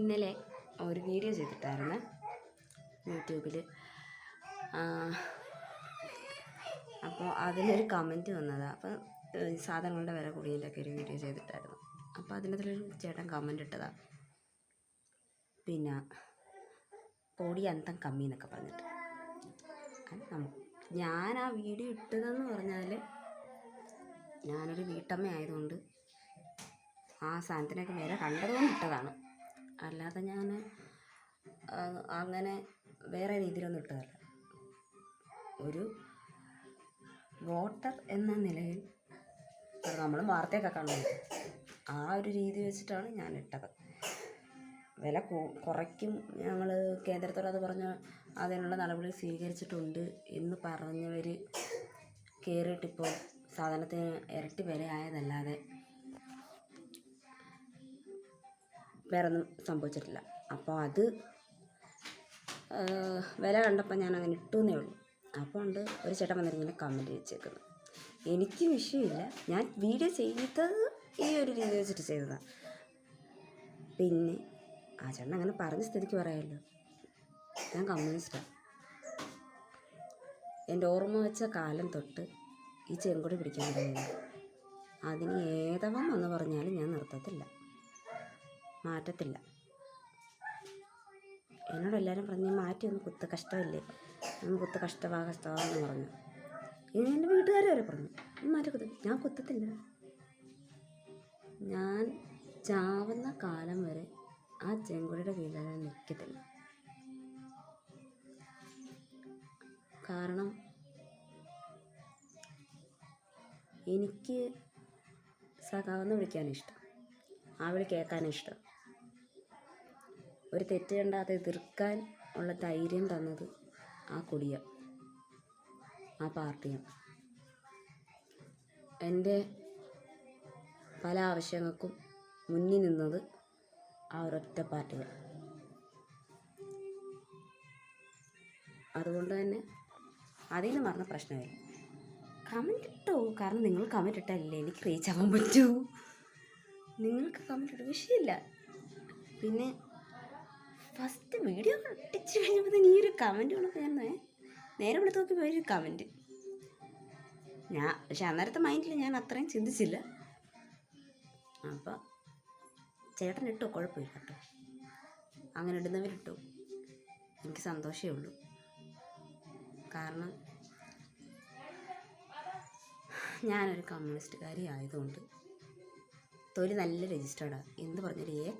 ഇന്നലെ ഒരു വീഡിയോ ചെയ്തിട്ടായിരുന്നു യൂട്യൂബിൽ. അപ്പോൾ അതിലൊരു കമൻറ്റ് വന്നതാണ്. അപ്പോൾ സാധനങ്ങളുടെ വില കൂടിയതിൻ്റെയൊക്കെ ഒരു വീഡിയോ ചെയ്തിട്ടായിരുന്നു. അപ്പോൾ അതിനകത്തൊരു ചേട്ടൻ കമൻറ്റ് ഇട്ടതാണ്, പിന്നെ പൊടി അന്തം കമ്മി എന്നൊക്കെ പറഞ്ഞിട്ട്. ഞാൻ ആ വീഡിയോ ഇട്ടതെന്ന് പറഞ്ഞാൽ ഞാനൊരു വീട്ടമ്മ ആയതുകൊണ്ട് ആ സാധനത്തിനൊക്കെ വില കണ്ടതുകൊണ്ട് ഇട്ടതാണ്. അല്ലാതെ ഞാൻ അങ്ങനെ വേറെ രീതിയിലൊന്നും ഇട്ടതല്ല. ഒരു വോട്ടർ എന്ന നിലയിൽ നമ്മൾ വാർത്തയൊക്കെ കാണുന്നത് ആ ഒരു രീതി വെച്ചിട്ടാണ് ഞാൻ ഇട്ടത്. വില കുറയ്ക്കും ഞങ്ങൾ കേന്ദ്രത്തോട് അത് പറഞ്ഞ് അതിനുള്ള നടപടി സ്വീകരിച്ചിട്ടുണ്ട് എന്ന് പറഞ്ഞവർ കയറിയിട്ടിപ്പോൾ സാധനത്തിന് ഇരട്ടി വിലയായതല്ലാതെ വേറൊന്നും സംഭവിച്ചിട്ടില്ല. അപ്പോൾ അത് വില കണ്ടപ്പോൾ ഞാൻ അങ്ങനെ ഇട്ടുവെന്നേ ഉള്ളൂ. അപ്പോൾ ഉണ്ട് ഒരു ചേട്ടൻ വന്നിങ്ങനെ കമൻറ്റ് വെച്ചേക്കുന്നു. എനിക്ക് വിഷയമില്ല, ഞാൻ വീഡിയോ ചെയ്തത് ഈ ഒരു രീതി വെച്ചിട്ട് ചെയ്തതാണ്. പിന്നെ ആ ചേട്ടൻ അങ്ങനെ പറഞ്ഞ സ്ഥിതിക്ക് പറയാമല്ലോ, ഞാൻ കമ്മ്യൂണിസ്റ്റാണ്. എൻ്റെ ഓർമ്മ വെച്ച കാലം തൊട്ട് ഈ ചെങ്കൊടി പിടിക്കാൻ കഴിയില്ല. അതിന് ഏതവൻ വന്ന് പറഞ്ഞാലും ഞാൻ നിർത്തത്തില്ല, മാറ്റത്തില്ല. എന്നോടെല്ലാവരും പറഞ്ഞ് മാറ്റി ഒന്ന് കുത്ത്, കഷ്ടമല്ലേ, ഒന്ന് കുത്ത്, കഷ്ടമാണെന്ന് പറഞ്ഞു. ഇനി എൻ്റെ വീട്ടുകാർ വരെ പറഞ്ഞു മാറ്റി കുത്ത്. ഞാൻ കുത്തത്തില്ല. ഞാൻ ചാവുന്ന കാലം വരെ ആ ചെങ്കൊടിയുടെ കീഴിൽ ഞാൻ നിൽക്കത്തില്ല. കാരണം എനിക്ക് സഖാവെന്ന് വിളിക്കാനിഷ്ടം, ആ വിളി കേൾക്കാനിഷ്ടം. ഒരു തെറ്റ് കണ്ടാൽ അത് എതിർക്കാൻ ഉള്ള ധൈര്യം തന്നത് ആ കൊടിയാണ്, ആ പാർട്ടിയാണ്. എൻ്റെ പല ആവശ്യങ്ങൾക്കും മുന്നിൽ നിന്നത് ആ ഒരൊറ്റ പാർട്ടിയാണ്. അതുകൊണ്ട് തന്നെ അതിൽ നിന്ന് പറഞ്ഞ പ്രശ്നമില്ല. കമൻറ്റ് ഇട്ടോ, കാരണം നിങ്ങൾ കമൻറ്റ് ഇട്ടല്ലേ എനിക്ക് റീച്ച് ആവാൻ പറ്റൂ. നിങ്ങൾക്ക് കമൻറ്റ് ഇട്ടോ, വിഷയമില്ല. പിന്നെ ഫസ്റ്റ് വീഡിയോ ഇട്ടിച്ച് കഴിഞ്ഞപ്പോൾ ഈ ഒരു കമൻറ്റ് കൊണ്ടപ്പോൾ ഞാൻ നേരെ വിളിച്ച് നോക്കി പോയൊരു കമൻറ്റ്. പക്ഷെ അന്നേരത്തെ മൈൻഡിൽ ഞാൻ അത്രയും ചിന്തിച്ചില്ല. അപ്പോൾ ചേട്ടൻ ഇട്ടോ, കുഴപ്പമില്ല കേട്ടോ, അങ്ങനെ ഇടുന്നവരിട്ടോ, എനിക്ക് സന്തോഷമേ ഉള്ളൂ. കാരണം ഞാനൊരു കമ്മ്യൂണിസ്റ്റുകാരി ആയതുകൊണ്ട് തൊലി നല്ല രജിസ്റ്റേർഡാണ്. എന്ത് പറഞ്ഞാലും